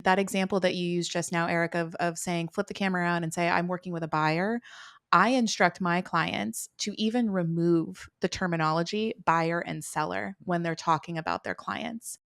that example that you used just now, Eric, of saying flip the camera around and say, I'm working with a buyer. I instruct my clients to even remove the terminology buyer and seller when they're talking about their clients.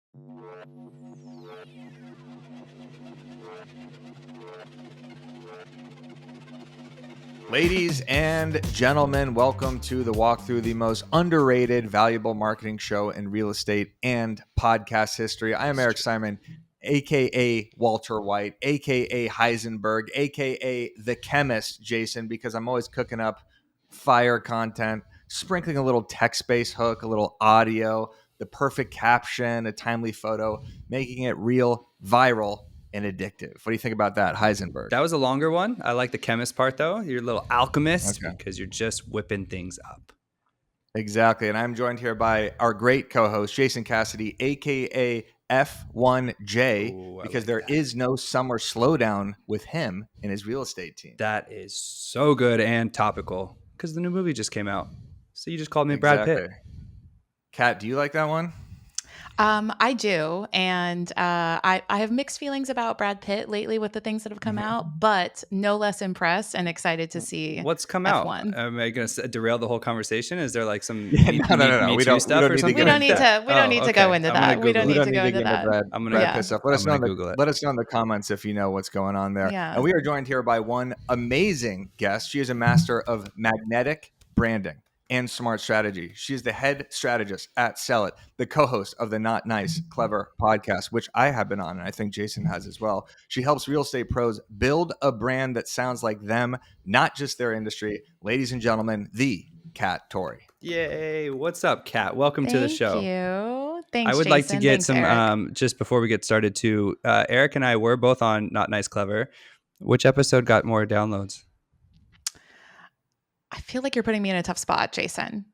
Ladies and gentlemen, welcome to the walkthrough, the most underrated, valuable marketing show in real estate and podcast history. I am Eric Simon, aka Walter White, aka Heisenberg, aka the chemist, Jason, because I'm always cooking up fire content, sprinkling a little text-based hook, a little audio, the perfect caption, a timely photo, making it real, viral, and addictive. What do you think about that, Heisenberg? That was a longer one. I like the chemist part, though. You're a little alchemist because you're just whipping things up. Exactly. And I'm joined here by our great co-host, Jason Cassidy, a.k.a. F1J, because there is no summer slowdown with him and his real estate team. That is so good and topical because the new movie just came out. So you just called me Brad Pitt. Kat, do you like that one? I do. And I have mixed feelings about Brad Pitt lately with the things that have come out, but no less impressed and excited to see what's come F1. out. Am I going to derail the whole conversation? Is there like some no. We don't need to go into that. We don't need to go into that. I'm going to piss off. Let us know in the comments if you know what's going on there. Yeah. And we are joined here by one amazing guest. She is a master of magnetic branding and smart strategy. She's the head strategist at Sell It, the co-host of the Not Nice, Clever podcast, which I have been on, and I think Jason has as well. She helps real estate pros build a brand that sounds like them, not just their industry. Ladies and gentlemen, the Kat Torrey. Yay. What's up, Kat? Welcome to the show. Thank you. Thanks, I would Jason. like to get Eric. just before we get started too, Eric and I were both on Not Nice, Clever. Which episode got more downloads? I feel like you're putting me in a tough spot, Jason.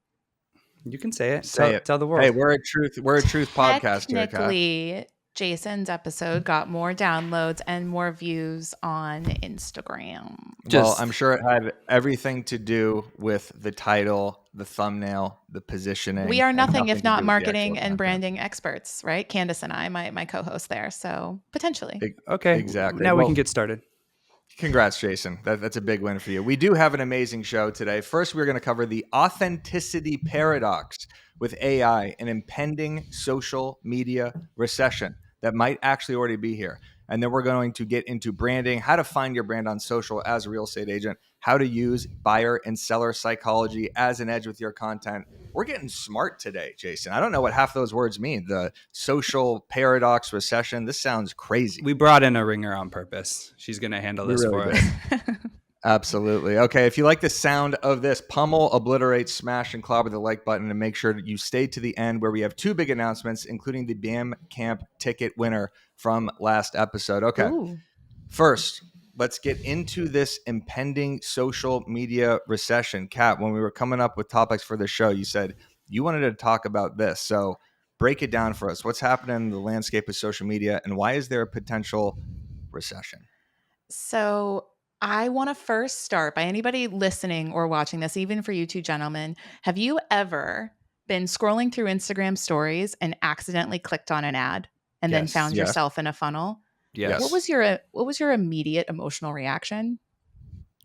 You can say it. Tell the world. Hey, we're a truth podcast here, Kat. Technically, Jason's episode got more downloads and more views on Instagram. Well, I'm sure it had everything to do with the title, the thumbnail, the positioning. We are nothing if not marketing and branding experts, right? Candace and I, my co-host there. So potentially. Okay. Exactly. Now we can get started. Congrats, Jason. That's a big win for you. We do have an amazing show today. First, we're going to cover the authenticity paradox with AI, an impending social media recession that might actually already be here. And then we're going to get into branding, how to find your brand on social as a real estate agent, how to use buyer and seller psychology as an edge with your content. We're getting smart today, Jason. I don't know what half those words mean. The social paradox recession. This sounds crazy. We brought in a ringer on purpose. She's going to handle this for us. Absolutely. Okay. If you like the sound of this, pummel, obliterate, smash, and clobber the like button, and make sure that you stay to the end where we have two big announcements, including the BAM Camp ticket winner from last episode. Okay. Ooh. First, let's get into this impending social media recession. Kat, when we were coming up with topics for the show, you said you wanted to talk about this. So break it down for us. What's happening in the landscape of social media, and why is there a potential recession? So I want to first start by anybody listening or watching this, even for you two gentlemen. Have you ever been scrolling through Instagram stories and accidentally clicked on an ad and then found yourself in a funnel? Yes. What was your immediate emotional reaction?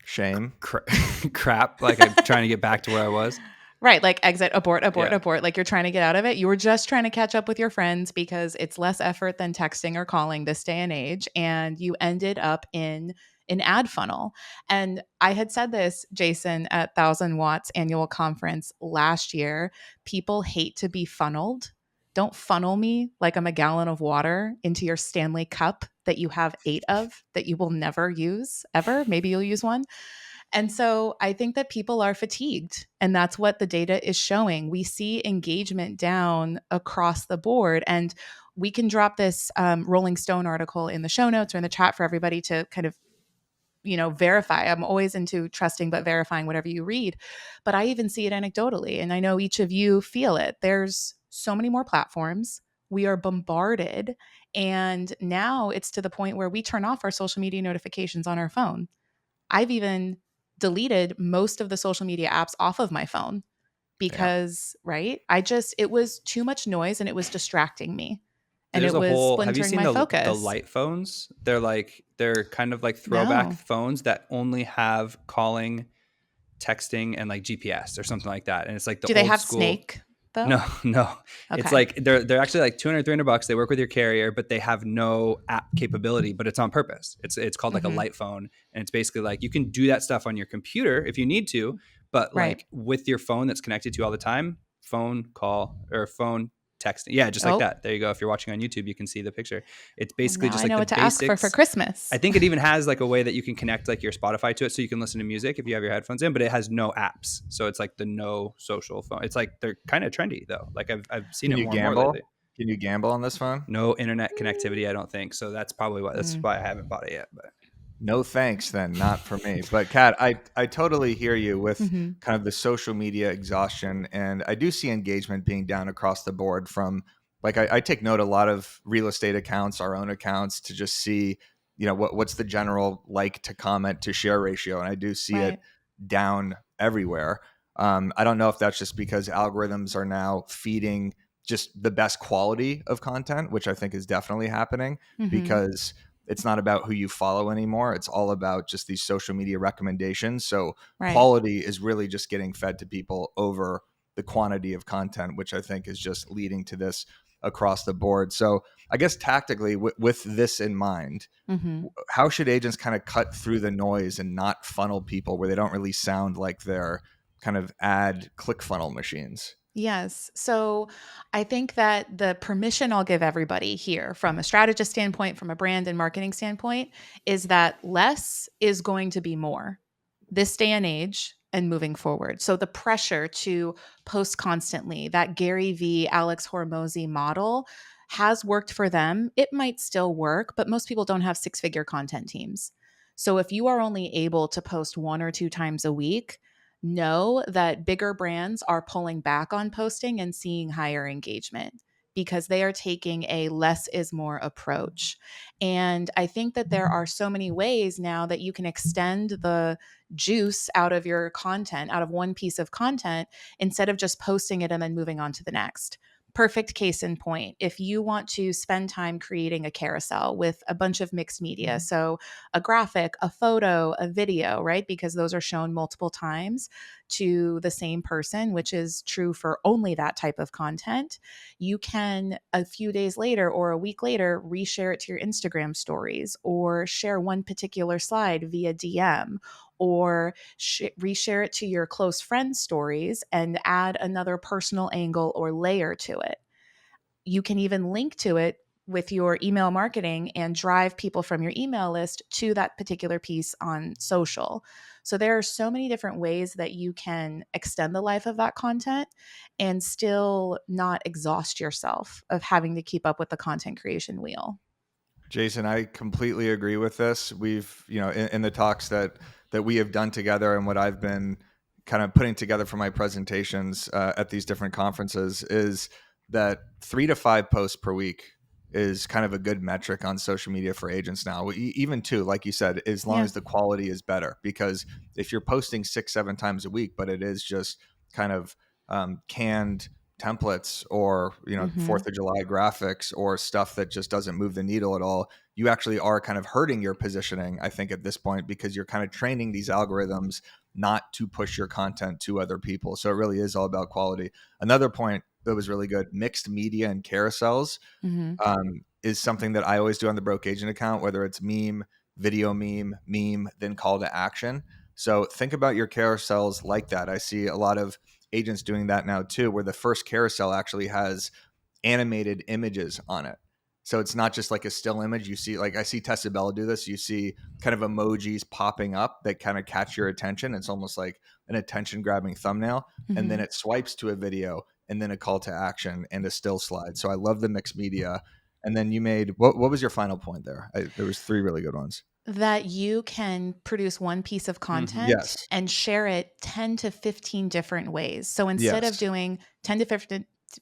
Shame. Crap. Like I'm trying to get back to where I was. Right. Like exit, abort. Like you're trying to get out of it. You were just trying to catch up with your friends because it's less effort than texting or calling this day and age. And you ended up in an ad funnel. And I had said this, Jason, at 1000 Watts annual conference last year. People hate to be funneled. Don't funnel me like I'm a gallon of water into your Stanley cup that you have 8 of that you will never use ever. Maybe you'll use one. And so I think that people are fatigued, and that's what the data is showing. We see engagement down across the board, and we can drop this Rolling Stone article in the show notes or in the chat for everybody to kind of, verify. I'm always into trusting but verifying whatever you read, but I even see it anecdotally, and I know each of you feel it. There's so many more platforms. We are bombarded, and now it's to the point where we turn off our social media notifications on our phone. I've even deleted most of the social media apps off of my phone because, right? It was too much noise and it was distracting me. and there's it a was whole, have you splintering seen my the focus. light phones? They're kind of like throwback No. phones that only have calling, texting, and like GPS or something like that. And it's like the Do they old have school. Snake though? No, no. It's Okay. like they're actually like 200, $300. They work with your carrier, but they have no app capability, but it's on purpose. It's called like a Mm-hmm. light phone. And it's basically like you can do that stuff on your computer if you need to, but Right. like with your phone that's connected to you all the time, phone call or phone texting. Yeah, just like Oh, that. There you go. If you're watching on YouTube, you can see the picture. It's well, basically now just I like know the what to ask for basics. I Christmas. think it even has like a way that you can connect like your Spotify to it so you can listen to music if you have your headphones in, but it has no apps. So it's like the no social phone. It's like they're kind of trendy though. Like I've seen Can it you more and more gamble? lately. Can you gamble on this phone? No internet connectivity, I don't think. So that's probably why I haven't bought it yet. But No thanks then, not for me. But Kat, I totally hear you with Mm-hmm. kind of the social media exhaustion, and I do see engagement being down across the board from like I take note a lot of real estate accounts, our own accounts, to just see, what's the general like to comment to share ratio, and I do see it Right. down everywhere. I don't know if that's just because algorithms are now feeding just the best quality of content, which I think is definitely happening Mm-hmm. because it's not about who you follow anymore. It's all about just these social media recommendations. So Right. quality is really just getting fed to people over the quantity of content, which I think is just leading to this across the board. So I guess tactically, with this in mind, Mm-hmm. how should agents kind of cut through the noise and not funnel people where they don't really sound like they're kind of ad click funnel machines? Yes. So I think that the permission I'll give everybody here, from a strategist standpoint, from a brand and marketing standpoint, is that less is going to be more this day and age and moving forward. So the pressure to post constantly, that Gary V, Alex Hormozy model has worked for them. It might still work, but most people don't have six-figure content teams. So if you are only able to post one or two times a week, know that bigger brands are pulling back on posting and seeing higher engagement because they are taking a less is more approach. And I think that there are so many ways now that you can extend the juice out of your content, out of one piece of content, instead of just posting it and then moving on to the next. Perfect case in point. If you want to spend time creating a carousel with a bunch of mixed media, so a graphic, a photo, a video, right? Because those are shown multiple times to the same person, which is true for only that type of content. You can, a few days later or a week later, reshare it to your Instagram stories or share one particular slide via DM or reshare it to your close friends' stories and add another personal angle or layer to it. You can even link to it with your email marketing and drive people from your email list to that particular piece on social. So there are so many different ways that you can extend the life of that content and still not exhaust yourself of having to keep up with the content creation wheel. Jason, I completely agree with this. We've, in the talks that we have done together and what I've been kind of putting together for my presentations at these different conferences is that 3 to 5 posts per week is kind of a good metric on social media for agents now. Even two, like you said, as long Yeah. as the quality is better, because if you're posting 6, 7 times a week, but it is just kind of canned templates or Mm-hmm. Fourth of July graphics or stuff that just doesn't move the needle at all, you actually are kind of hurting your positioning, I think, at this point, because you're kind of training these algorithms not to push your content to other people. So it really is all about quality. Another point that was really good: mixed media and carousels Mm-hmm. is something that I always do on the Broke Agent account, whether it's meme, video meme, then call to action. So think about your carousels like that. I see a lot of agents doing that now too, where the first carousel actually has animated images on it. So it's not just like a still image. You see, like I see Tessa Bella do this. You see kind of emojis popping up that kind of catch your attention. It's almost like an attention grabbing thumbnail. And Mm-hmm. then it swipes to a video and then a call to action and a still slide. So I love the mixed media. And then you made, what was your final point there? There was 3 really good ones. That you can produce one piece of Mhm. content Yes. and share it 10 to 15 different ways. So instead of Yes. doing 10 to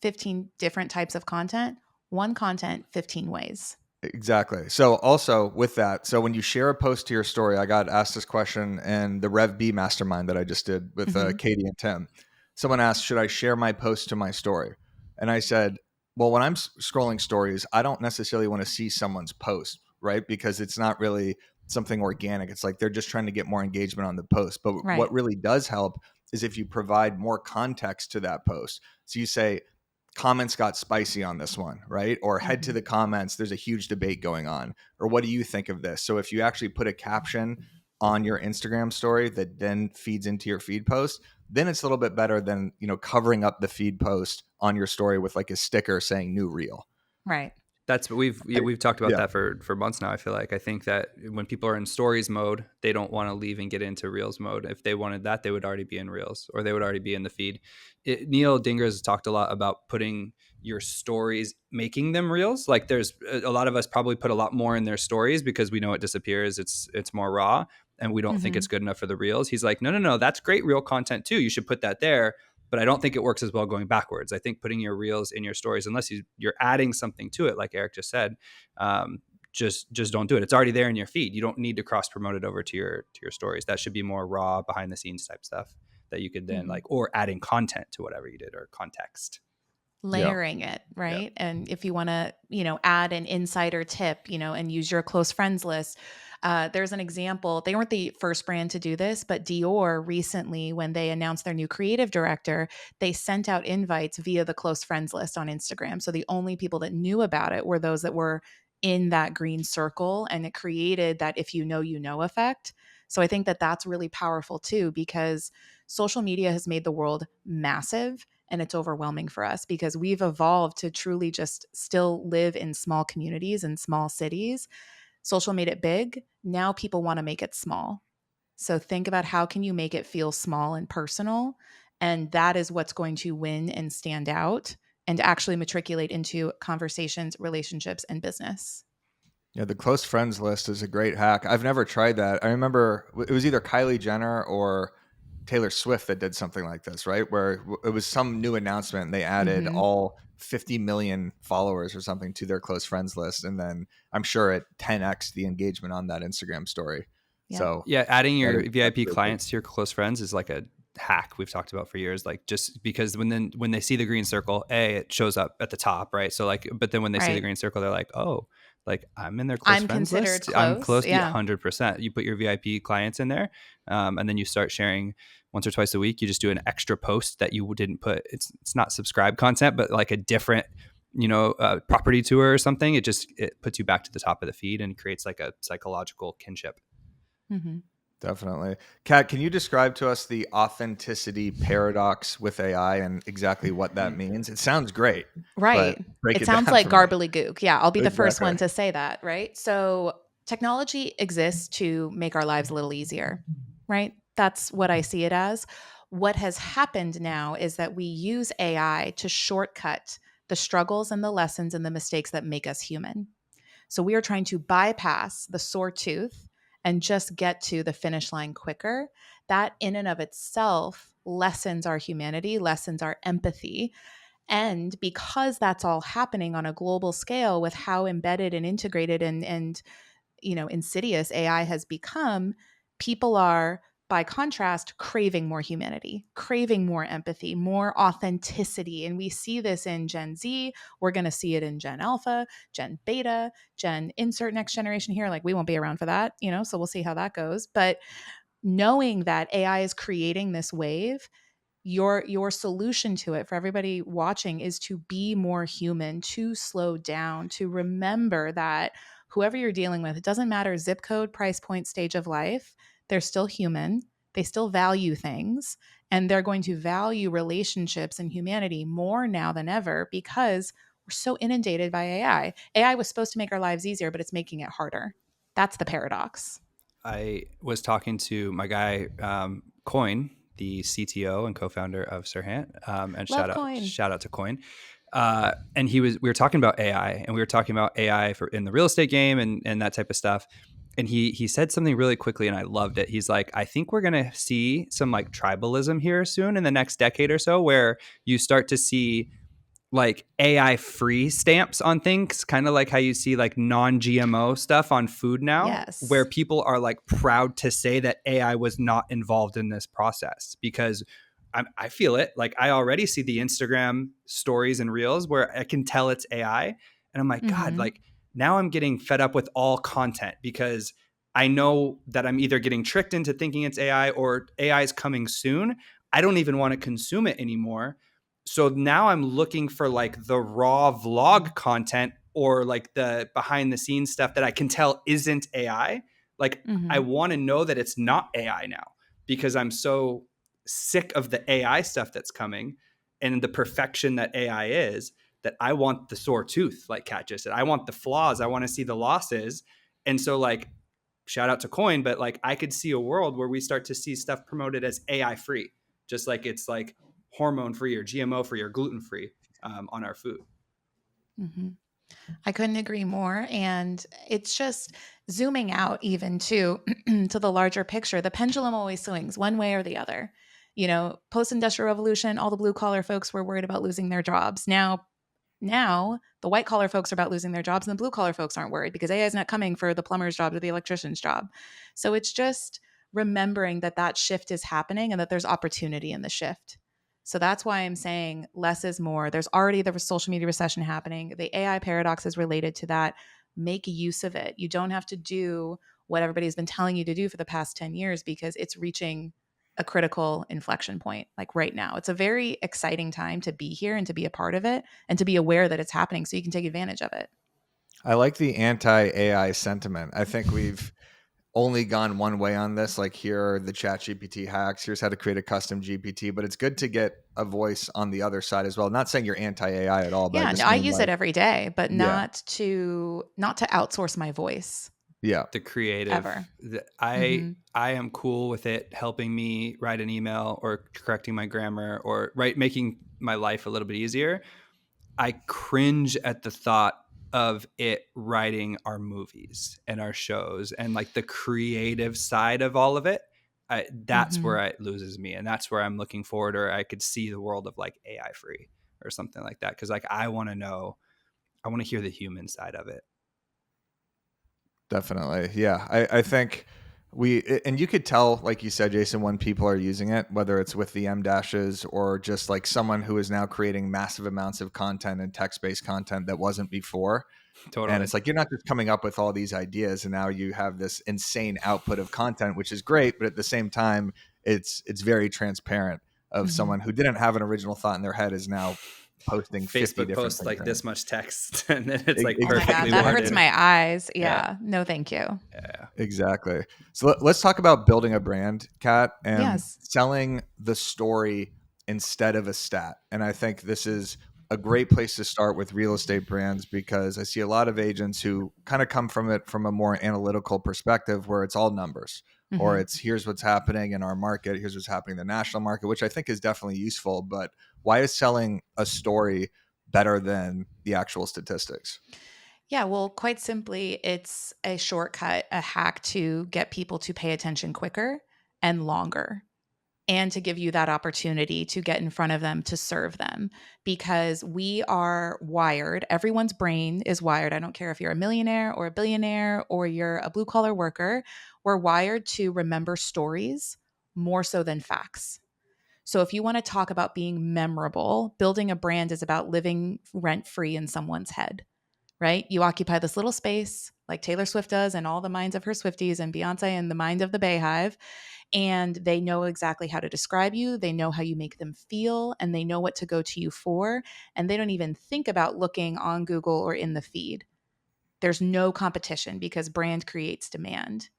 15 different types of content, one content, 15 ways. Exactly. So also with that, so when you share a post to your story, I got asked this question in the Rev B mastermind that I just did with Mm-hmm. Katie and Tim. Someone asked, should I share my post to my story? And I said, Well, when I'm scrolling stories, I don't necessarily want to see someone's post, right? Because it's not really something organic. It's like they're just trying to get more engagement on the post. But what Right. really does help is if you provide more context to that post. So you say, comments got spicy on this one, right? Or head to Mhm. the comments, there's a huge debate going on. Or what do you think of this? So if you actually put a caption on your Instagram story that then feeds into your feed post, then it's a little bit better than, covering up the feed post on your story with like a sticker saying new reel. Right. That's what we've talked about Yeah. that for months now. I feel like I think that when people are in stories mode, they don't want to leave and get into reels mode. If they wanted that, they would already be in reels, or they would already be in the feed. Neil Dinger's talked a lot about putting your stories, making them reels. Like there's a lot of us probably put a lot more in their stories because we know it disappears. It's more raw, and we don't think Hmm. it's good enough for the reels. He's like, no, that's great reel content too. You should put that there. But I don't think it works as well going backwards. I think putting your reels in your stories, unless you're adding something to it, like Eric just said, um, just don't do it. It's already there in your feed. You don't need to cross promote it over to your stories. That should be more raw, behind the scenes type stuff that you could then Hmm. like, or adding content to whatever you did, or context. Yeah. Layering it, Yeah. right? And if you want to, add an insider tip, and use your close friends list. There's an example. They weren't the first brand to do this, but Dior recently, when they announced their new creative director, they sent out invites via the close friends list on Instagram. So the only people that knew about it were those that were in that green circle, and it created that if you know effect. So I think that that's really powerful too, because social media has made the world massive, and it's overwhelming for us because we've evolved to truly just still live in small communities and small cities. Social made it big. Now people want to make it small. So think about how can you make it feel small and personal, and that is what's going to win and stand out and actually matriculate into conversations, relationships, and business. Yeah, the close friends list is a great hack. I've never tried that. I remember it was either Kylie Jenner or Taylor Swift that did something like this, right? Where it was some new announcement and they added Mhm. all 50 million followers or something to their close friends list. And then I'm sure it 10x the engagement on that Instagram story. Yep. So Yeah, adding your that's VIP really cool. clients to your close friends is like a hack we've talked about for years. Like just because when they see the green circle, it shows up at the top, right? So like, but then when they see the Right. green circle, they're like, oh, like I'm in their close I'm friends considered list. I'm close. close. Yeah, Yeah. 100%. You put your VIP clients in there, and then you start sharing once or twice a week. You just do an extra post that you didn't put. It's not subscribe content, but like a different property tour or something. It puts you back to the top of the feed and creates like a psychological kinship. Mhm. Definitely. Kat, can you describe to us the authenticity paradox with AI and exactly what that means? It sounds great, but Right. break It it sounds down like for me. gook. Yeah, I'll be the first Exactly. one to say that, right? So, technology exists to make our lives a little easier, right? That's what I see it as. What has happened now is that we use AI to shortcut the struggles and the lessons and the mistakes that make us human. So, we are trying to bypass the sore tooth and just get to the finish line quicker. That, in and of itself, lessens our humanity, lessens our empathy, and because that's all happening on a global scale with how embedded and integrated and insidious AI has become, people are, by contrast, craving more humanity, craving more empathy, more authenticity. And we see this in Gen Z. We're going to see it in Gen Alpha, Gen Beta, Gen insert next generation here. Like we won't be around for that, so we'll see how that goes. But knowing that AI is creating this wave, your solution to it for everybody watching is to be more human, to slow down, to remember that whoever you're dealing with, it doesn't matter zip code, price point, stage of life, they're still human. They still value things, and they're going to value relationships and humanity more now than ever because we're so inundated by AI. AI was supposed to make our lives easier, but it's making it harder. That's the paradox. I was talking to my guy, Coin, the CTO and co-founder of Serhant, and Love coin. shout out to Coin. And we were talking about AI, and we were talking about AI for in the real estate game and that type of stuff. And he said something really quickly, and I loved it. He's like, I think we're gonna see some like tribalism here soon in the next decade or so, where you start to see like AI free stamps on things, kind of like how you see like non-GMO stuff on food now, where Yes. people are like proud to say that AI was not involved in this process because I feel it. Like I already see the Instagram stories and reels where I can tell it's AI. And I'm like, God, Mm-hmm. like now I'm getting fed up with all content because I know that I'm either getting tricked into thinking it's AI or AI is coming soon. I don't even want to consume it anymore. So now I'm looking for like the raw vlog content or like the behind the scenes stuff that I can tell isn't AI. Like I Mm-hmm. want to know that it's not AI now because I'm so sick of the AI stuff that's coming and the perfection that AI is, that I want the sore tooth, like Kat just said. I want the flaws. I want to see the losses. And so like, shout out to Coin, but like I could see a world where we start to see stuff promoted as AI free, just like it's like hormone free or GMO free or gluten free on our food. Mm-hmm. I couldn't agree more. And it's just zooming out even to the larger picture. The pendulum always swings one way or the other. Post-industrial revolution, all the blue collar folks were worried about losing their jobs. Now the white collar folks are about losing their jobs and the blue collar folks aren't worried because AI is not coming for the plumber's job or the electrician's job. So it's just remembering that shift is happening and that there's opportunity in the shift. So that's why I'm saying less is more. There's already the social media recession happening. The AI paradox is related to that. Make use of it. You don't have to do what everybody's been telling you to do for the past 10 years because it's reaching a critical inflection point like right now. It's a very exciting time to be here and to be a part of it and to be aware that it's happening so you can take advantage of it. I like the anti-AI sentiment. I think we've only gone one way on this. Like, here are the chat GPT hacks. Here's how to create a custom GPT. But it's good to get a voice on the other side as well. Not saying you're anti-AI at all, but I Yeah, no, just I mean use it like, every day, but yeah, not to outsource my voice yeah, The creative, ever. I Mm-hmm. I am cool with it helping me write an email or correcting my grammar or making my life a little bit easier. I cringe at the thought of it writing our movies and our shows and like the creative side of all of it. That's Mm-hmm. where it loses me. And that's where I'm looking forward, or I could see the world of like AI free or something like that. Cause like I want to know, I want to hear the human side of it. definitely. Yeah. I think and you could tell, like you said, Jason, when people are using it, whether it's with the M dashes or just like someone who is now creating massive amounts of content and text-based content that wasn't before. And Totally. it's like you're not just coming up with all these ideas and now you have this insane output of content, which is great, but at the same time, it's very transparent of Mm-hmm. someone who didn't have an original thought in their head is now posting 50 Facebook different posts things like in it. this much text and then it's like Oh my God, perfectly that hurts Exactly. worded. my eyes. Yeah. Yeah. No, thank you. Yeah. Exactly. So let's talk about building a brand, Kat, and Yes. selling the story instead of a stat. And I think this is a great place to start with real estate brands because I see a lot of agents who kind of come from it from a more analytical perspective where it's all numbers or Mm-hmm. it's here's what's happening in our market, here's what's happening in the national market, which I think is definitely useful. But why is selling a story better than the actual statistics? Yeah, well, quite simply, it's a shortcut, a hack to get people to pay attention quicker and longer, and to give you that opportunity to get in front of them to serve them because we are wired. Everyone's brain is wired. I don't care if you're a millionaire or a billionaire or you're a blue collar worker. We're wired to remember stories more so than facts. So if you want to talk about being memorable, building a brand is about living rent free in someone's head, right? You occupy this little space like Taylor Swift does in all the minds of her Swifties and Beyonce in the mind of the Bayhive. And they know exactly how to describe you. They know how you make them feel and they know what to go to you for. And they don't even think about looking on Google or in the feed. There's no competition because brand creates demand.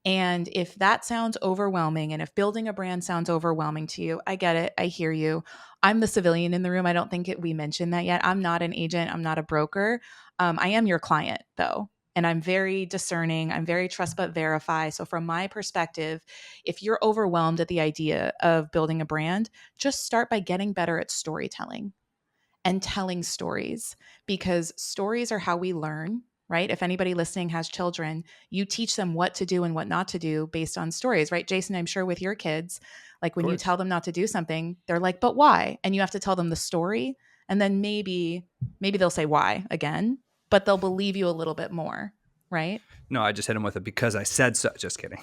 And if that sounds overwhelming, and if building a brand sounds overwhelming to you, I get it. I hear you. I'm the civilian in the room. I don't think we mentioned that yet. I'm not an agent. I'm not a broker. I am your client, though. And I'm very discerning. I'm very trust but verify. So, from my perspective, if you're overwhelmed at the idea of building a brand, just start by getting better at storytelling and telling stories because stories are how we learn, right? If anybody listening has children, you teach them what to do and what not to do based on stories, right? Jason, I'm sure with your kids, like Of when you course. tell them not to do something, they're like, but why? And you have to tell them the story. And then maybe they'll say why again, but they'll believe you a little bit more, right? No, I just hit him with it because I said so. Just kidding.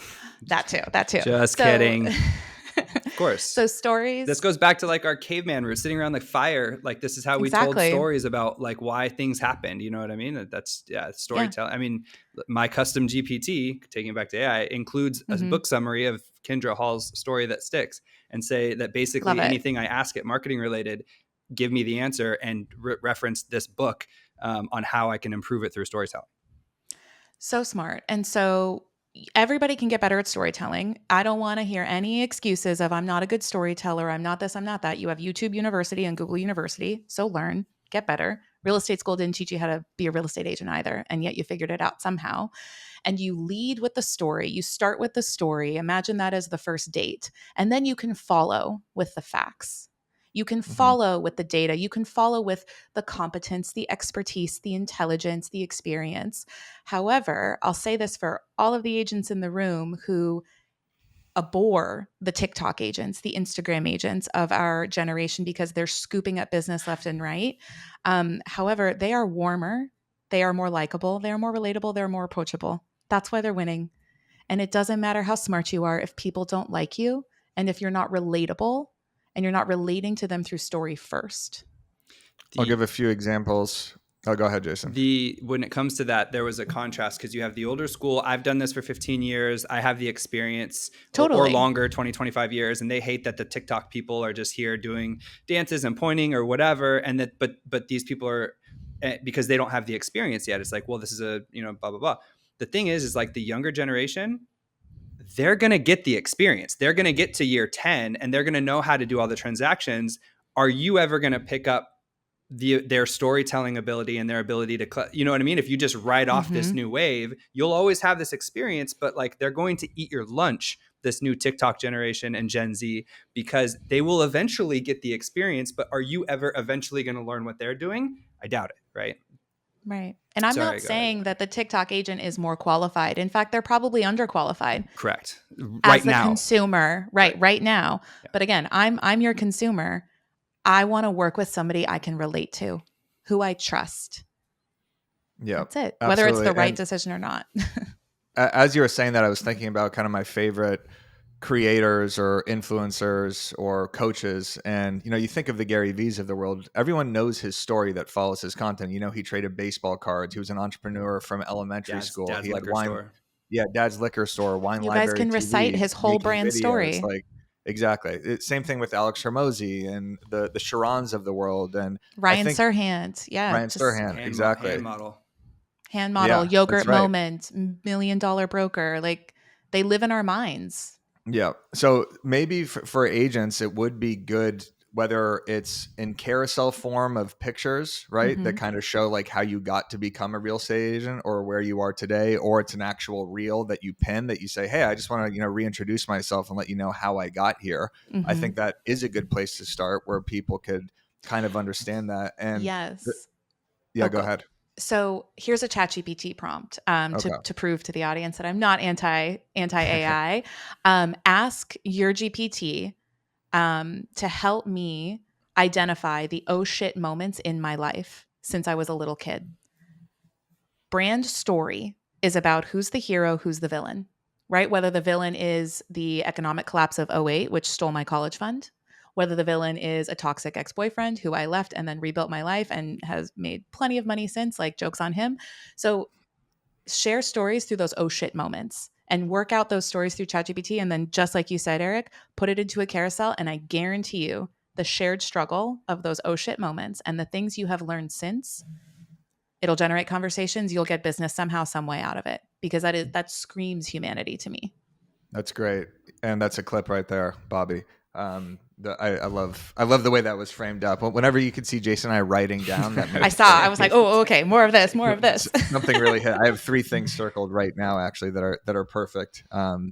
That too. Just So kidding. course. So stories. This goes back to like our caveman roots, sitting around the fire. Like this is how we told Exactly. stories about like why things happened. You know what I mean? That's storytelling. I mean, my custom GPT, taking it back to AI, includes a book summary of Kendra Hall's Story That Sticks, and say that basically anything I ask it marketing related, give me the answer and reference this book on how I can improve it through storytelling. So smart. And so everybody can get better at storytelling. I don't want to hear any excuses of I'm not a good storyteller, I'm not this, I'm not that. You have YouTube University and Google University, so learn, get better. Real estate school didn't teach you how to be a real estate agent either, and yet you figured it out somehow. And you lead with the story. You start with the story. Imagine that as the first date, and then you can follow with the facts. You can follow with the data. You can follow with the competence, the expertise, the intelligence, the experience. However, I'll say this for all of the agents in the room who abhor the TikTok agents, the Instagram agents of our generation because they're scooping up business left and right. However, they are warmer, they are more likable, they are more relatable, they're more approachable. That's why they're winning. And it doesn't matter how smart you are if people don't like you and if you're not relatable and you're not relating to them through story first. I'll give a few examples. Oh, go ahead, Jason. When it comes to that, there was a contrast because you have the older school. I've done this for 15 years. I have the experience or longer, 20, 25 years. And they hate that the TikTok people are just here doing dances and pointing or whatever. And that, but these people are, because they don't have the experience yet. It's like, well, this is a, blah, blah, blah. The thing is like the younger generation, they're going to get the experience. They're going to get to year 10 and they're going to know how to do all the transactions. Are you ever going to pick up their storytelling ability and their ability to, you know what I mean? If you just ride off this new wave, you'll always have this experience, but like they're going to eat your lunch, this new TikTok generation and Gen Z, because they will eventually get the experience. But are you ever eventually going to learn what they're doing? I doubt it. Right. Right. And I'm not saying that the TikTok agent is more qualified. In fact, they're probably underqualified. Correct. Right now. As a consumer, right now. Yeah. But again, I'm your consumer. I want to work with somebody I can relate to, who I trust. Yeah. That's it. Absolutely. Whether it's the right decision or not. As you were saying that, I was thinking about kind of my favorite creators or influencers or coaches. And, you think of the Gary V's of the world, everyone knows his story that follows his content. He traded baseball cards. He was an entrepreneur from elementary school. Dad's he had liquor store. Yeah, Dad's liquor store, wine you library. You guys can TV, recite his whole brand videos, story. Like, exactly. Same thing with Alex Hermosi and the Sharons of the world. And Ryan Serhant. Yeah. Ryan Serhant. Exactly. Hand model, yogurt moment, $1 million broker. Like they live in our minds. Yeah. So maybe for agents, it would be good, whether it's in carousel form of pictures, right? That kind of show like how you got to become a real estate agent or where you are today, or it's an actual reel that you pin that you say, hey, I just want to, reintroduce myself and let you know how I got here. I think that is a good place to start where people could kind of understand that. And yes. Go ahead. So here's a ChatGPT prompt to prove to the audience that I'm not anti AI. Ask your GPT to help me identify the oh shit moments in my life since I was a little kid. Brand story is about who's the hero, who's the villain, right? Whether the villain is the economic collapse of 2008, which stole my college fund, whether the villain is a toxic ex-boyfriend who I left and then rebuilt my life and has made plenty of money since, like jokes on him. So share stories through those oh shit moments and work out those stories through ChatGPT. And then just like you said, Eric, put it into a carousel. And I guarantee you the shared struggle of those oh shit moments and the things you have learned since, it'll generate conversations. You'll get business somehow, some way out of it, because that screams humanity to me. That's great. And that's a clip right there, Bobby. I love the way that was framed up. Whenever you could see Jason and I writing down that, I was like, oh, okay, more of this. Something really hit. I have 3 things circled right now, actually, that are perfect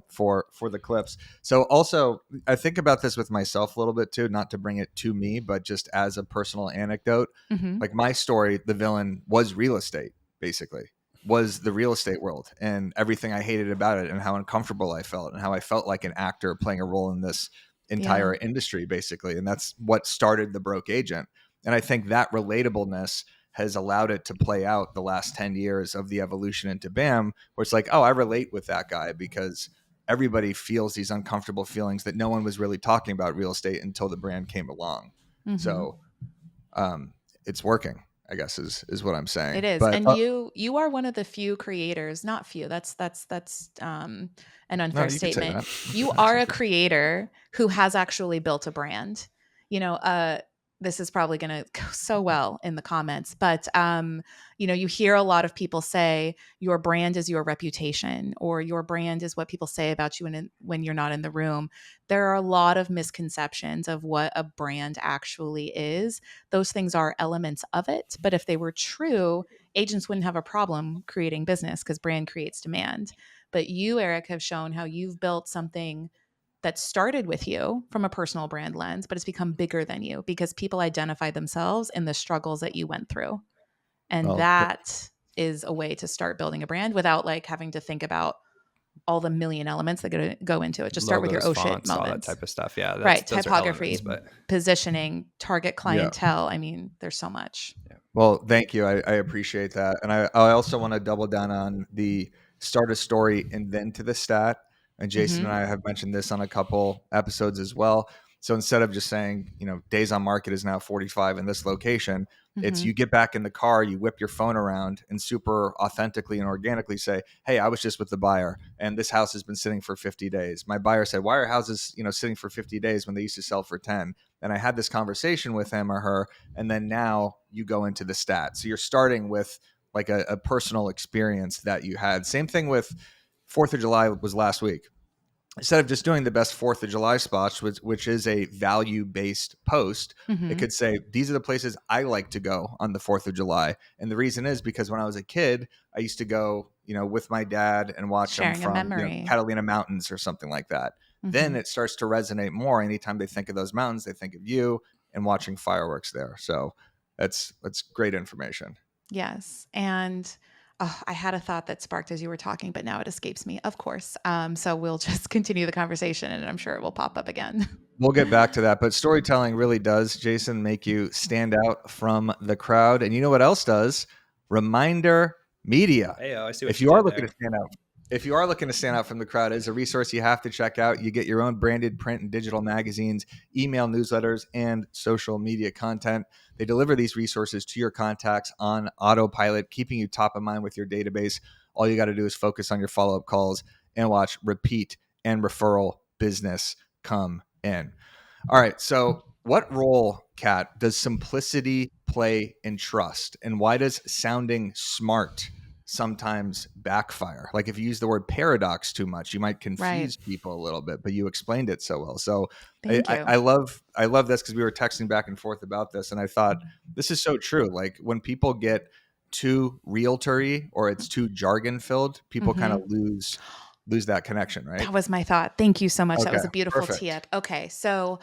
for the clips. So also, I think about this with myself a little bit too, not to bring it to me, but just as a personal anecdote. Like my story, the villain was real estate, basically. Was the real estate world and everything I hated about it and how uncomfortable I felt and how I felt like an actor playing a role in this entire industry, basically. And that's what started the Broke Agent. And I think that relatableness has allowed it to play out the last 10 years of the evolution into BAM, where it's like, oh, I relate with that guy because everybody feels these uncomfortable feelings that no one was really talking about real estate until the brand came along. So it's working, I guess is what I'm It saying. is. But And you are one of the few creators, not few. That's an no, unfair you could say statement. that. You are a creator who has actually built a brand. You know, this is probably going to go so well in the comments, but you know, you hear a lot of people say your brand is your reputation, or your brand is what people say about you when you're not in the room. There are a lot of misconceptions of what a brand actually is. Those things are elements of it, but if they were true, agents wouldn't have a problem creating business because brand creates demand. But you, Eric, have shown how you've built something that started with you from a personal brand lens, but it's become bigger than you because people identify themselves in the struggles that you went through. And Well, that is a way to start building a brand without like having to think about all the million elements that go into it. Just start with your Logos, oh shit fonts, all that moments. type of stuff. Yeah, Right. those are elements, Typography, but positioning, target yeah. clientele. I mean, there's so much. Well, thank you. I appreciate that. And I also want to double down on the start a story and then to the stat. And Jason and I have mentioned this on a couple episodes as well. So instead of just saying, days on market is now 45 in this location, it's you get back in the car, you whip your phone around and super authentically and organically say, hey, I was just with the buyer and this house has been sitting for 50 days. My buyer said, why are houses, sitting for 50 days when they used to sell for 10? And I had this conversation with him or her. And then now you go into the stats. So you're starting with like a personal experience that you had. Same thing with 4th of July was last week. Instead of just doing the best 4th of July spots, which is a value-based post, it could say, these are the places I like to go on the 4th of July. And the reason is because when I was a kid, I used to go, with my dad and watch them Sharing a from, memory. Catalina Mountains or something like that. Then it starts to resonate more. Anytime they think of those mountains, they think of you and watching fireworks there. So that's great information. Yes. And I had a thought that sparked as you were talking, but now it escapes me, of course. So we'll just continue the conversation and I'm sure it will pop up again. We'll get back to that. But storytelling really does, Jason, make you stand out from the crowd. And you know what else does? Reminder Media. Hey, I see what If you you are did looking there. to stand out, if you are looking to stand out from the crowd, it's a resource you have to check out. You get your own branded print and digital magazines, email newsletters, and social media content. They deliver these resources to your contacts on autopilot, keeping you top of mind with your database. All you got to do is focus on your follow-up calls and watch repeat and referral business come in. All right. So, what role, Kat, does simplicity play in trust? And why does sounding smart sometimes backfire? Like if you use the word paradox too much, you might Right. confuse people a little bit, but you explained it so well. So Thank I you. love this because we were texting back and forth about this. And I thought this is so true. Like when people get too realtor-y or it's too jargon filled, people kind of lose that connection, right? That was my thought. Thank you so much. That Okay. was a beautiful Perfect. tip. Okay. So,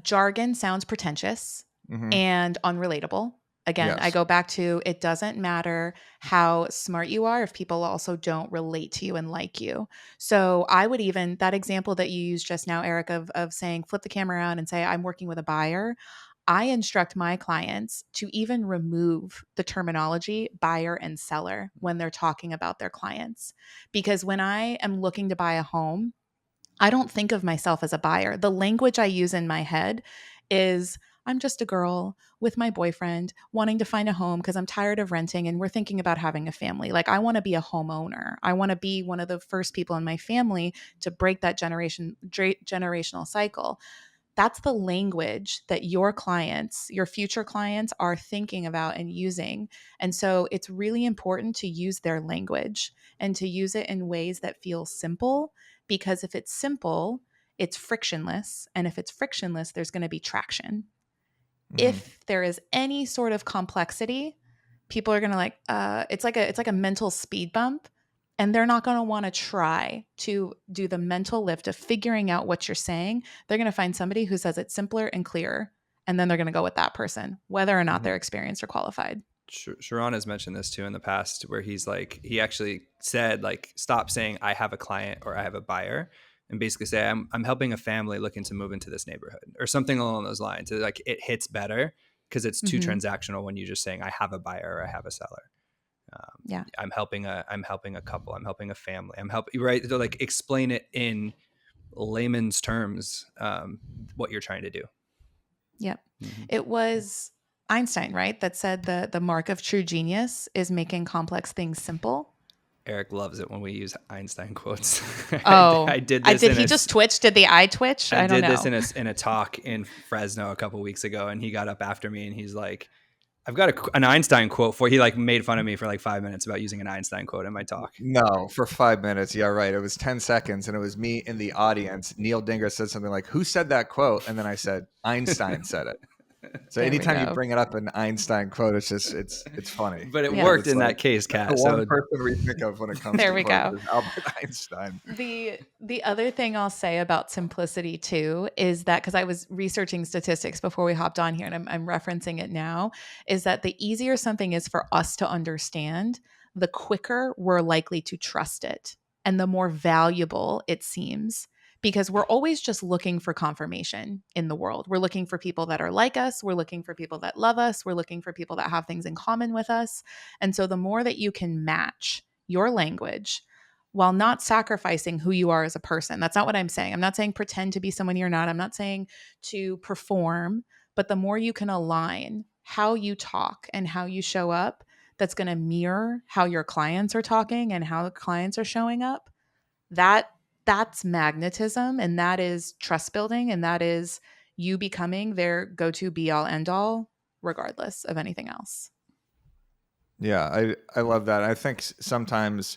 jargon sounds pretentious Mm-hmm. and unrelatable. Again, I Yes. go back to it doesn't matter how smart you are if people also don't relate to you and like you. So I would even, that example that you used just now, Eric, of saying, flip the camera around and say, I'm working with a buyer. I instruct my clients to even remove the terminology buyer and seller when they're talking about their clients. Because when I am looking to buy a home, I don't think of myself as a buyer. The language I use in my head is I'm just a girl with my boyfriend wanting to find a home because I'm tired of renting and we're thinking about having a family. Like I want to be a homeowner. I want to be one of the first people in my family to break that generational cycle. That's the language that your clients, your future clients are thinking about and using. And so it's really important to use their language and to use it in ways that feel simple, because if it's simple, it's frictionless. And if it's frictionless, there's going to be traction. Mm-hmm. If there is any sort of complexity, people are going to it's like a mental speed bump, and they're not going to want to try to do the mental lift of figuring out what you're saying. They're going to find somebody who says it simpler and clearer, and then they're going to go with that person, whether or not Mm-hmm. they're experienced or qualified. Sharon has mentioned this too in the past, where he's like, he actually said, like, stop saying I have a client or I have a buyer, and basically say I'm helping a family looking to move into this neighborhood or something along those lines. Like it hits better because it's too transactional when you're just saying I have a buyer or I have a seller. Yeah. I'm helping a couple. I'm helping a family. I'm helping, right? So like explain it in layman's terms, what you're trying to do. Yep. Mm-hmm. It was Einstein, right, that said the mark of true genius is making complex things simple. Eric loves it when we use Einstein quotes. Oh, I did this. He just twitched? Did the eye twitch? I don't did know. this in a talk in Fresno a couple weeks ago, and he got up after me and he's like, I've got an Einstein quote for. He like made fun of me for like 5 minutes about using an Einstein quote in my talk. No, for 5 minutes. Yeah, right. It was 10 seconds, and it was me in the audience. Neil Dinger said something like, "Who said that quote?" And then I said, "Einstein said it." So There we anytime you go. bring it up an Einstein quote, it's just it's funny. But it Yeah. worked It's in like that case, Kat. the So one person we think of when it comes There to we quotes go. is Albert Einstein. The other thing I'll say about simplicity too is that, because I was researching statistics before we hopped on here, and I'm referencing it now, is that the easier something is for us to understand, the quicker we're likely to trust it and the more valuable it seems. Because we're always just looking for confirmation in the world. We're looking for people that are like us. We're looking for people that love us. We're looking for people that have things in common with us. And so the more that you can match your language while not sacrificing who you are as a person. That's not what I'm saying. I'm not saying pretend to be someone you're not. I'm not saying to perform, but the more you can align how you talk and how you show up, that's going to mirror how your clients are talking and how the clients are showing up. That's magnetism, and that is trust building, and that is you becoming their go-to be all end all regardless of anything else. Yeah, I love that. I think sometimes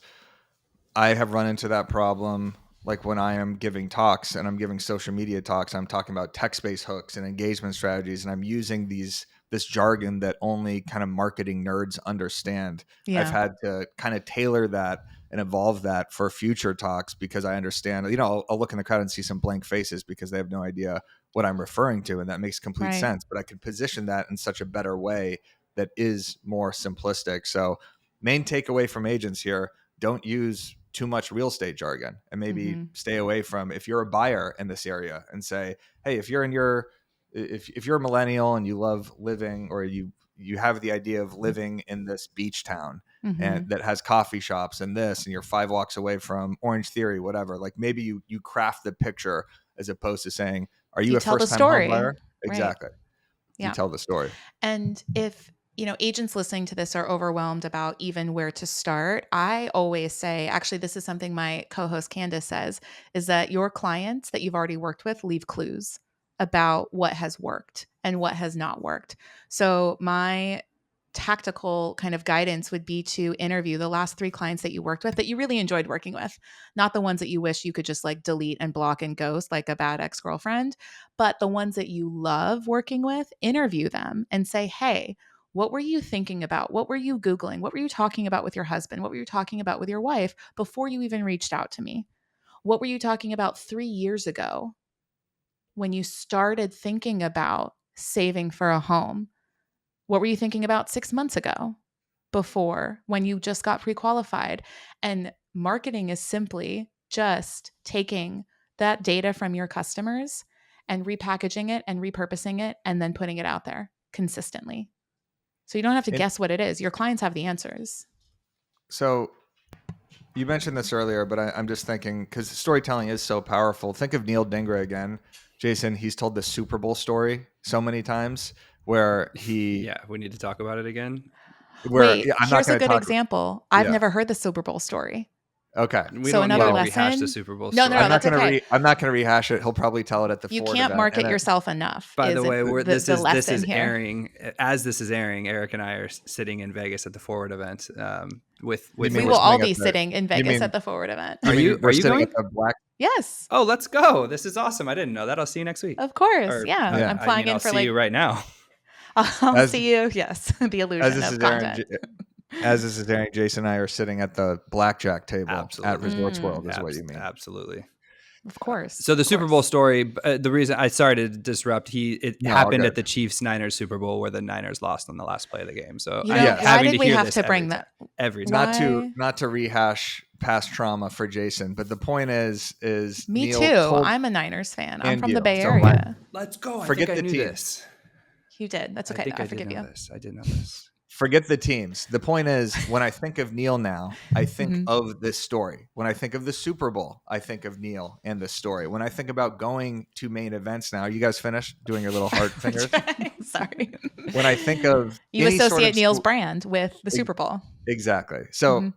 I have run into that problem, like when I am giving talks and I'm giving social media talks, I'm talking about text-based hooks and engagement strategies, and I'm using this jargon that only kind of marketing nerds understand. I've Yeah. had to kind of tailor that and evolve that for future talks because I understand, I'll look in the crowd and see some blank faces because they have no idea what I'm referring to, and that makes complete Right. sense, but I could position that in such a better way that is more simplistic. So main takeaway from agents here: don't use too much real estate jargon, and maybe stay away from, if you're a buyer in this area, and say, hey, if you're a millennial and you love living, or you have the idea of living in this beach town and that has coffee shops and this, and you're 5 walks away from Orange Theory, whatever, like maybe you craft the picture as opposed to saying, are you a tell the first time home story. buyer? Right. Exactly. Yeah. You tell the story. And if, agents listening to this are overwhelmed about even where to start, I always say, actually, this is something my co-host Candace says, is that your clients that you've already worked with leave clues about what has worked and what has not worked. So my tactical kind of guidance would be to interview the last 3 clients that you worked with that you really enjoyed working with, not the ones that you wish you could just like delete and block and ghost like a bad ex-girlfriend, but the ones that you love working with. Interview them and say, hey, what were you thinking about? What were you Googling? What were you talking about with your husband? What were you talking about with your wife before you even reached out to me? What were you talking about 3 years ago when you started thinking about saving for a home? What were you thinking about 6 months ago before, when you just got pre-qualified? And marketing is simply just taking that data from your customers and repackaging it and repurposing it and then putting it out there consistently. So you don't have to guess what it is. Your clients have the answers. So you mentioned this earlier, but I'm just thinking, because storytelling is so powerful. Think of Neil Dingra again. Jason, he's told the Super Bowl story so many times where he... Yeah, we need to talk about it again. Wait, I'm not here's a going to good talk... example. I've never heard the Super Bowl story. Okay. We So don't need another to lesson. rehash the Super Bowl No, story. no, that's okay. I'm not going to rehash it. He'll probably tell it at the You Ford can't event. market yourself enough. By the way, this is here. airing. As this is airing, Eric and I are sitting in Vegas at the Forward event. With we will all be sitting in Vegas at the Forward event. Are you going? At the Black... Yes. Oh, let's go! This is awesome. I didn't know that. I'll see you next week. Of course. Yeah. I'm flying in I'll for see you right now. I'll see you. Yes. The illusion of content. As this is airing, Jason and I are sitting at the blackjack table at Resorts World, is what you mean. Absolutely. Of course. So the Super Bowl story, the reason I sorry to disrupt, it happened at the Chiefs-Niners Super Bowl where the Niners lost on the last play of the game. So why did we have to bring that? Every time. Not to rehash past trauma for Jason, but the point is me Neil too. I'm a Niners fan. I'm from the Bay So Area. Let's go. Forget I think the I knew team. this. You did. That's okay. I forgive you. I did know this. Forget the teams. The point is, when I think of Neil now, I think Mhm. of this story. When I think of the Super Bowl, I think of Neil and this story. When I think about going to main events now, you guys finished doing your little heart I'm fingers? trying. Sorry. When I think of You any sort associate of Neil's brand with the Super Bowl. exactly. So Mhm.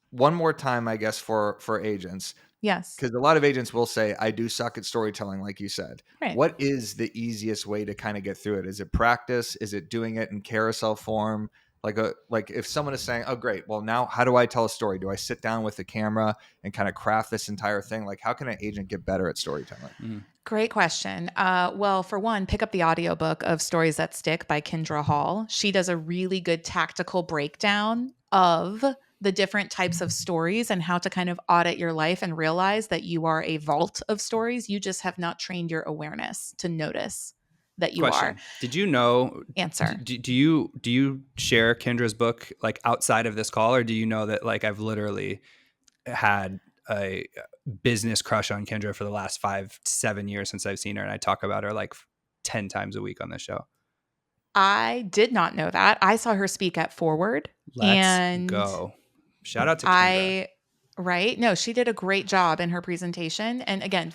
one more time, I guess, for agents, Yes. because a lot of agents will say, I do suck at storytelling, like you said. Right. What is the easiest way to kind of get through it? Is it practice? Is it doing it in carousel form? Like if someone is saying, oh, great, well, now how do I tell a story? Do I sit down with the camera and kind of craft this entire thing? Like, how can an agent get better at storytelling? Great question. Well, for one, pick up the audiobook of Stories That Stick by Kendra Hall. She does a really good tactical breakdown of the different types of stories and how to kind of audit your life and realize that you are a vault of stories. You just have not trained your awareness to notice that you are. Question: did you know? Answer. Do you share Kendra's book like outside of this call, or do you know that like I've literally had a business crush on Kendra for the last 5-7 years since I've seen her, and I talk about her like 10 times a week on this show? I did not know that. I saw her speak at Forward, Let's and go. Shout out to Kendra. I right? No, she did a great job in her presentation, and again,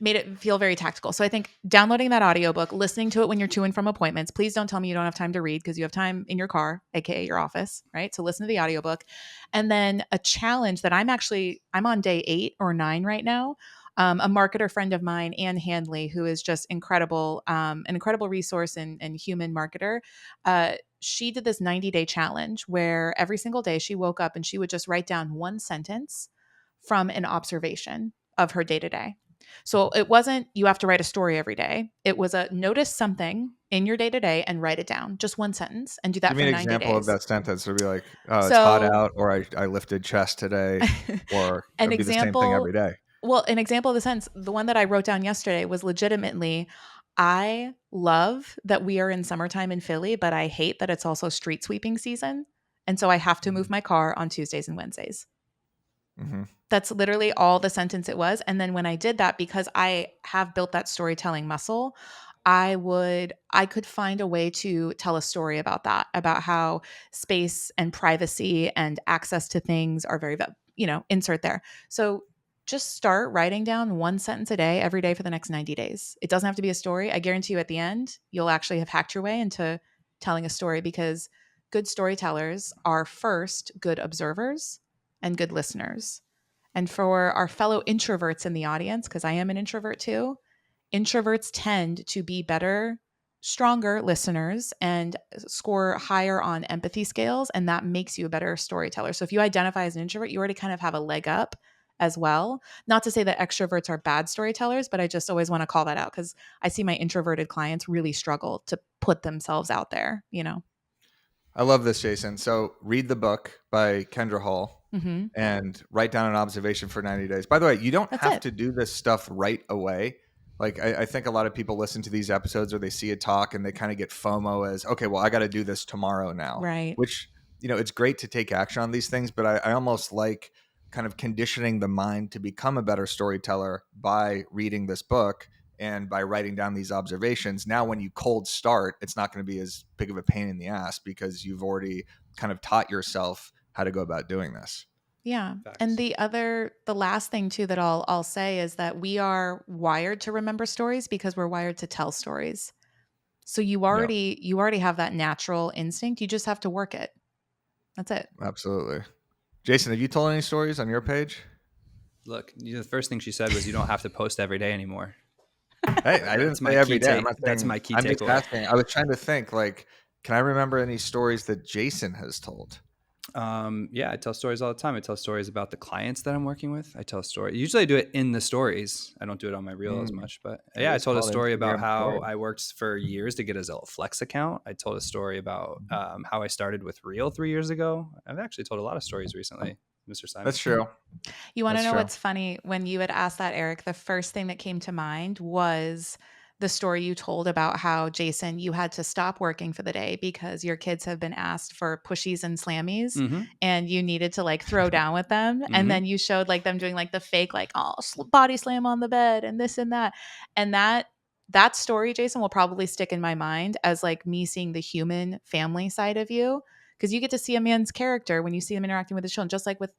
made it feel very tactical. So I think downloading that audiobook, listening to it when you're to and from appointments. Please don't tell me you don't have time to read, because you have time in your car, aka your office, right? So listen to the audiobook. And then a challenge that I'm on day 8 or 9 right now. A marketer friend of mine, Ann Handley, who is just incredible, an incredible resource and human marketer. She did this 90-day challenge where every single day she woke up and she would just write down one sentence from an observation of her day to day. So it wasn't you have to write a story every day. It was a notice something in your day to day and write it down, just one sentence, and do that Give me for an 90 example of days. that sentence. It'd be like, oh, it's hot So out, or I lifted chest today, or an it'd be the same thing example every day. Well, an example of the sense, the one that I wrote down yesterday was legitimately, I love that we are in summertime in Philly, but I hate that it's also street sweeping season. And so I have to move my car on Tuesdays and Wednesdays. Mm-hmm. That's literally all the sentence it was. And then when I did that, because I have built that storytelling muscle, I could find a way to tell a story about that, about how space and privacy and access to things are very, insert there. So just start writing down one sentence a day every day for the next 90 days. It doesn't have to be a story. I guarantee you at the end, you'll actually have hacked your way into telling a story, because good storytellers are first good observers and good listeners. And for our fellow introverts in the audience, because I am an introvert too, introverts tend to be better, stronger listeners and score higher on empathy scales. And that makes you a better storyteller. So if you identify as an introvert, you already kind of have a leg up as well. Not to say that extroverts are bad storytellers, but I just always want to call that out, because I see my introverted clients really struggle to put themselves out there. I love this, Jason. So read the book by Kendra Hall Mm-hmm. and write down an observation for 90 days. By the way, you don't That's have it. to do this stuff right away. Like I think a lot of people listen to these episodes or they see a talk and they kind of get FOMO as, okay, well, I got to do this tomorrow now, Right. which, it's great to take action on these things, but I almost like kind of conditioning the mind to become a better storyteller by reading this book and by writing down these observations. Now, when you cold start, it's not going to be as big of a pain in the ass because you've already kind of taught yourself how to go about doing this. Yeah. Facts. And the last thing too that I'll say is that we are wired to remember stories because we're wired to tell stories. So you Yeah, already have that natural instinct. You just have to work it. That's it. absolutely. Jason, have you told any stories on your page? Look, the first thing she said was you don't have to post every day anymore. Hey, I didn't That's my say every key day. I'm take. not That's saying. my key I'm just takeaway. asking. I was trying to think. Like, can I remember any stories that Jason has told? Yeah, I tell stories all the time. I tell stories about the clients that I'm working with. I tell stories. Usually I do it in the stories. I don't do it on my reel as much, but It yeah, I is told a called story about Instagram how stories. I worked for years to get a Zella Flex account. I told a story about how I started with Reel 3 years ago. I've actually told a lot of stories recently, Mr. Simon. That's true. You want to That's know true. what's funny? When you had asked that, Eric, the first thing that came to mind was the story you told about how, Jason, you had to stop working for the day because your kids have been asked for pushies and slammies Mm-hmm. and you needed to like throw down with them. And Mm-hmm. then you showed like them doing like the fake, like, body slam on the bed and this and that. And that that story, Jason, will probably stick in my mind as like me seeing the human family side of you, because you get to see a man's character when you see them interacting with his children, just like with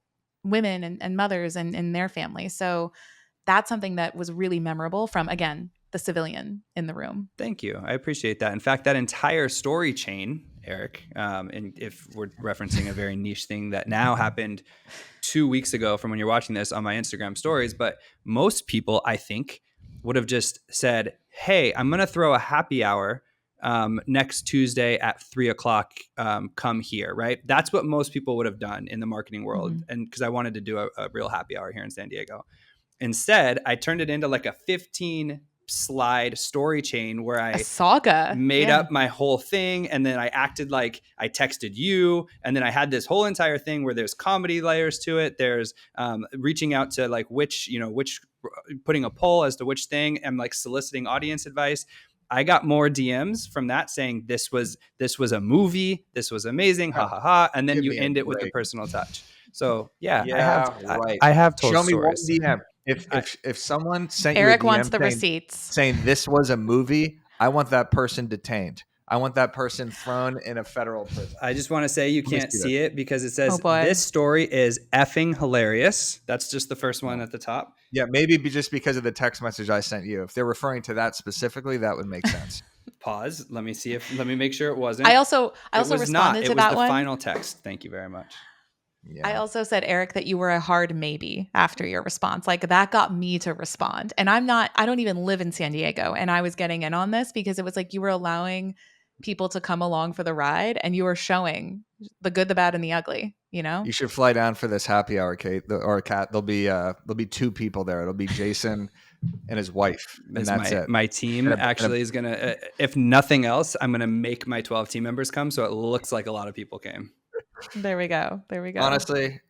women and mothers and their families. So that's something that was really memorable from, again, the civilian in the room. Thank you. I appreciate that. In fact, that entire story chain, Eric, and if we're referencing a very niche thing that now happened 2 weeks ago from when you're watching this on my Instagram stories, but most people, I think, would have just said, hey, I'm going to throw a happy hour next Tuesday at 3:00. Come here, right? That's what most people would have done in the marketing world. Mhm. And because I wanted to do a real happy hour here in San Diego. Instead, I turned it into like a 15 slide story chain where A I saga. made Yeah. up my whole thing, and then I acted like I texted you, and then I had this whole entire thing where there's comedy layers to it. There's reaching out to like which putting a poll as to which thing, and like soliciting audience advice. I got more DMs from that saying this was a movie, this was amazing, ha ha ha, and then Give you me a end it with the break. personal touch. So yeah, Yeah, right. I have told Show me one stories. DM. If someone sent you a Eric wants DM the receipts. saying this was a movie, I want that person detained. I want that person thrown in a federal prison. I just want to say you Let me can't see see it because it says Oh, boy. this story is effing hilarious. That's just the first one at the top. Yeah, maybe just because of the text message I sent you. If they're referring to that specifically, that would make sense. Pause. Let me make sure it wasn't. I also it was responded not. to It was that the one. final text. Thank you very much. Yeah. I also said, Eric, that you were a hard maybe after your response. Like that got me to respond. And I don't even live in San Diego. And I was getting in on this because it was like you were allowing people to come along for the ride and you were showing the good, the bad, and the ugly, you know? You should fly down for this happy hour, Kate, or Kat. There'll be two people there. It'll be Jason and his wife, and that's it. My team actually is gonna, if nothing else, I'm gonna make my 12 team members come, so it looks like a lot of people came. There we go. Honestly,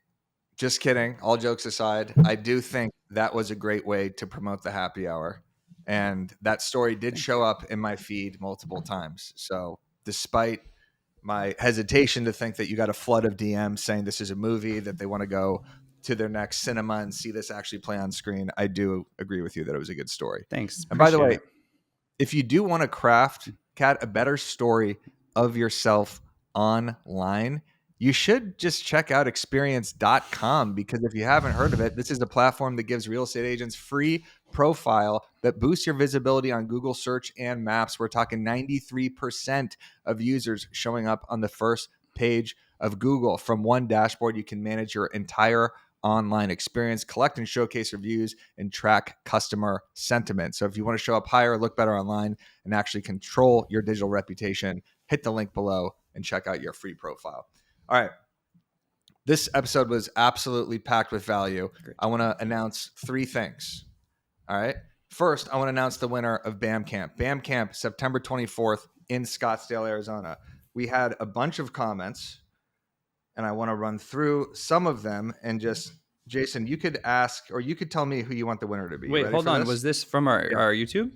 just kidding. All jokes aside, I do think that was a great way to promote the happy hour, and that story did show up in my feed multiple times. So, despite my hesitation to think that you got a flood of DMs saying this is a movie that they want to go to their next cinema and see this actually play on screen, I do agree with you that it was a good story. Thanks. And by the way, Appreciate it. if you do want to craft, Kat, a better story of yourself online, you should just check out experience.com, because if you haven't heard of it, this is a platform that gives real estate agents free profile that boosts your visibility on Google search and maps. We're talking 93% of users showing up on the first page of Google. From one dashboard, you can manage your entire online experience, collect and showcase reviews, and track customer sentiment. So if you want to show up higher, look better online, and actually control your digital reputation, hit the link below and check out your free profile. All right. This episode was absolutely packed with value. Great. I want to announce 3 things. All right. First, I want to announce the winner of BAM Camp. BAM Camp, September 24th in Scottsdale, Arizona. We had a bunch of comments, and I want to run through some of them. And just, Jason, you could ask, or you could tell me who you want the winner to be. Wait, hold on. This? Was this from our YouTube?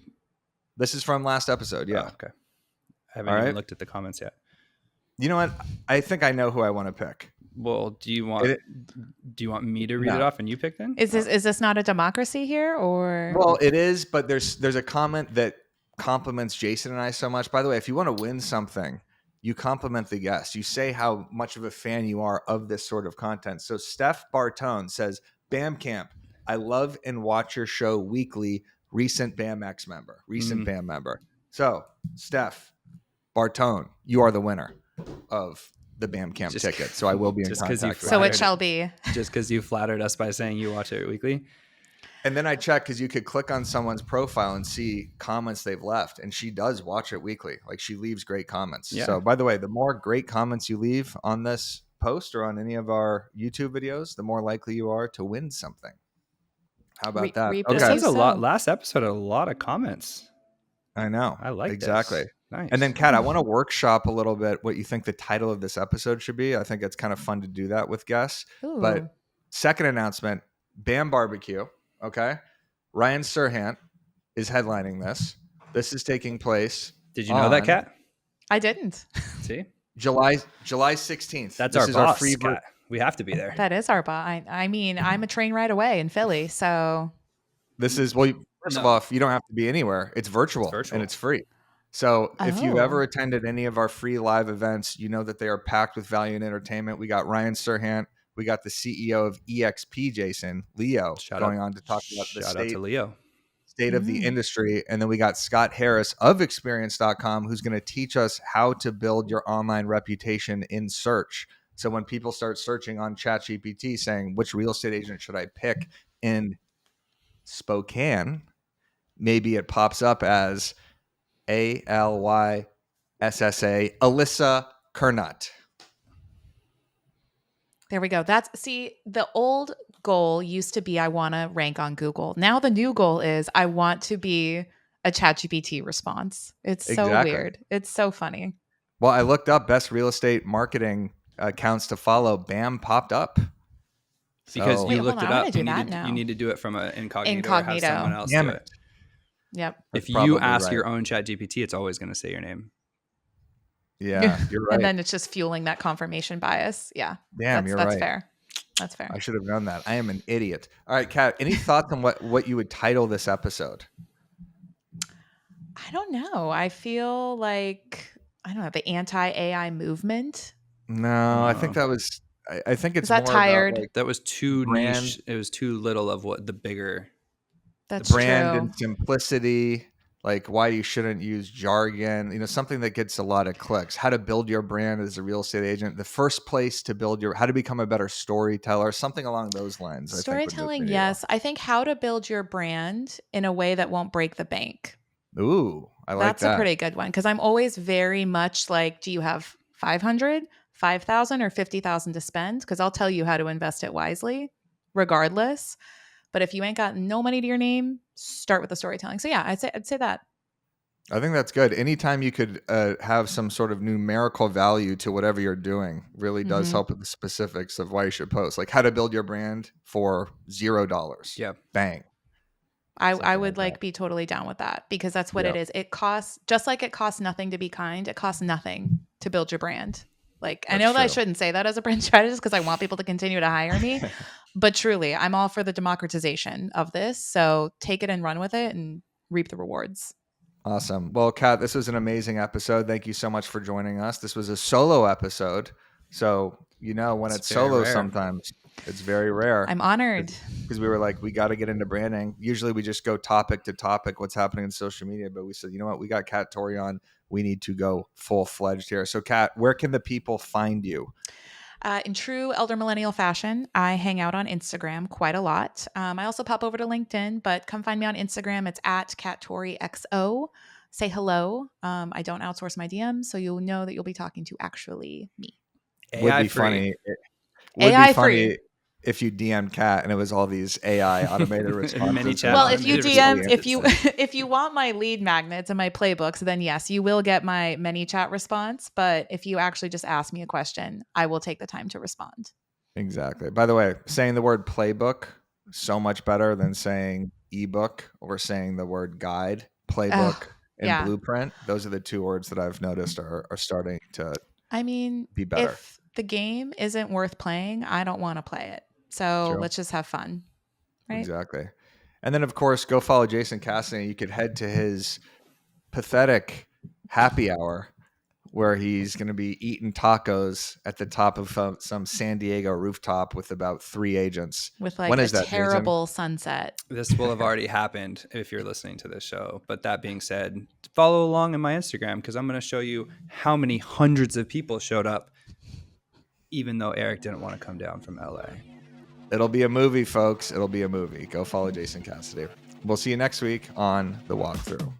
This is from last episode. Yeah. Oh, okay. I haven't even looked at the comments yet. You know what? I think I know who I want to pick. Well, do you want me to read it off and you pick then? Is this not a democracy here, or? Well, it is, but there's a comment that compliments Jason and I so much. By the way, if you want to win something, you compliment the guest. You say how much of a fan you are of this sort of content. So Steph Bartone says, BAM Camp, I love and watch your show weekly. Recent BAMX member. BAM member. So Steph Bartone, you are the winner of the BAM Camp ticket. So I will be in contact. So it shall be. Just because you flattered us by saying you watch it weekly. And then I checked, because you could click on someone's profile and see comments they've left. And she does watch it weekly. Like, she leaves great comments. Yeah. So by the way, the more great comments you leave on this post or on any of our YouTube videos, the more likely you are to win something. How about that? Okay. This was a lot. Last episode, a lot of comments. I know. I like exactly. This. Nice. And then, Kat, I want to workshop a little bit what you think the title of this episode should be. I think it's kind of fun to do that with guests. Ooh. But second announcement, BAM Barbecue. Okay. Ryan Serhant is headlining this. This is taking place. Did you know that, Kat? I didn't. See? July 16th. That's this our boss, Kat. We have to be there. That is our boss. I mean, I'm a train ride away in Philly, so. This is, well, First of all, if you don't have to be anywhere, it's virtual and it's free. So if you've ever Oh. attended any of our free live events, you know that they are packed with value and entertainment. We got Ryan Serhant, we got the CEO of EXP, Jason Leo, going on to talk about the Shout out to Leo. state of the industry. And then we got Scott Harris of experience.com, who's going to teach us how to build your online reputation in search. So when people start searching on ChatGPT saying, which real estate agent should I pick in Spokane, maybe it pops up as ALYSSA, Alyssa Kernut. There we go. The old goal used to be I want to rank on Google. Now the new goal is I want to be a ChatGPT response. It's so weird. It's so funny. Well, I looked up best real estate marketing accounts to follow. Bam, popped up. Because you looked it up. You need to do it from an incognito or have someone else do it. Yep. If you ask your own ChatGPT, it's always going to say your name. Yeah, you're right. And then it's just fueling that confirmation bias. Yeah. Damn, that's right. Fair. That's fair. I should have known that. I am an idiot. All right, Kat, any thoughts on what you would title this episode? I don't know. I feel like, I don't know, the anti-AI movement. No, I think that was, I think it's Is that more tired? about like that was too brand, niche. It was too little of what the bigger. That's the brand true. and simplicity, like why you shouldn't use jargon, something that gets a lot of clicks. How to build your brand as a real estate agent. The first place to how to become a better storyteller, something along those lines. Storytelling, yes. I think how to build your brand in a way that won't break the bank. Ooh, I like that. That's a pretty good one because I'm always very much like, do you have 500, 5,000, or 50,000 to spend? Because I'll tell you how to invest it wisely, regardless. But if you ain't got no money to your name, start with the storytelling. So yeah, I'd say that. I think that's good. Anytime you could have some sort of numerical value to whatever you're doing really does help with the specifics of why you should post. Like how to build your brand for $0. Yeah. Bang. I would be totally down with that because that's what it is. It costs, just like it costs nothing to be kind, it costs nothing to build your brand. Like, I know that I shouldn't say that as a brand strategist because I want people to continue to hire me, but truly, I'm all for the democratization of this. So take it and run with it and reap the rewards. Awesome. Well, Kat, this was an amazing episode. Thank you so much for joining us. This was a solo episode. So, when it's solo rare. Sometimes it's very rare. I'm honored. Because we were like, we got to get into branding. Usually we just go topic to topic, what's happening in social media. But we said, you know what? We got Kat Torrey on. We need to go full-fledged here. So, Kat, where can the people find you? In true elder millennial fashion, I hang out on Instagram quite a lot. I also pop over to LinkedIn, but come find me on Instagram. It's at KatTorreyXO. Say hello. I don't outsource my DMs, so you'll know that you'll be talking to actually me. Would be funny. AI free. If you DM'd Kat and it was all these AI automated responses. Well, if you want my lead magnets and my playbooks, then yes, you will get my ManyChat response. But if you actually just ask me a question, I will take the time to respond. Exactly. By the way, saying the word playbook so much better than saying ebook or saying the word guide. Playbook and blueprint. Those are the two words that I've noticed are starting to be better. If the game isn't worth playing, I don't want to play it. So let's just have fun. Right? Exactly. And then, of course, go follow Jason Cassidy. You could head to his pathetic happy hour where he's going to be eating tacos at the top of some San Diego rooftop with about 3 agents. With a terrible sunset. This will have already happened if you're listening to this show. But that being said, follow along in my Instagram because I'm going to show you how many hundreds of people showed up even though Eric didn't want to come down from LA. It'll be a movie, folks. It'll be a movie. Go follow Jason Cassidy. We'll see you next week on The Walkthrough.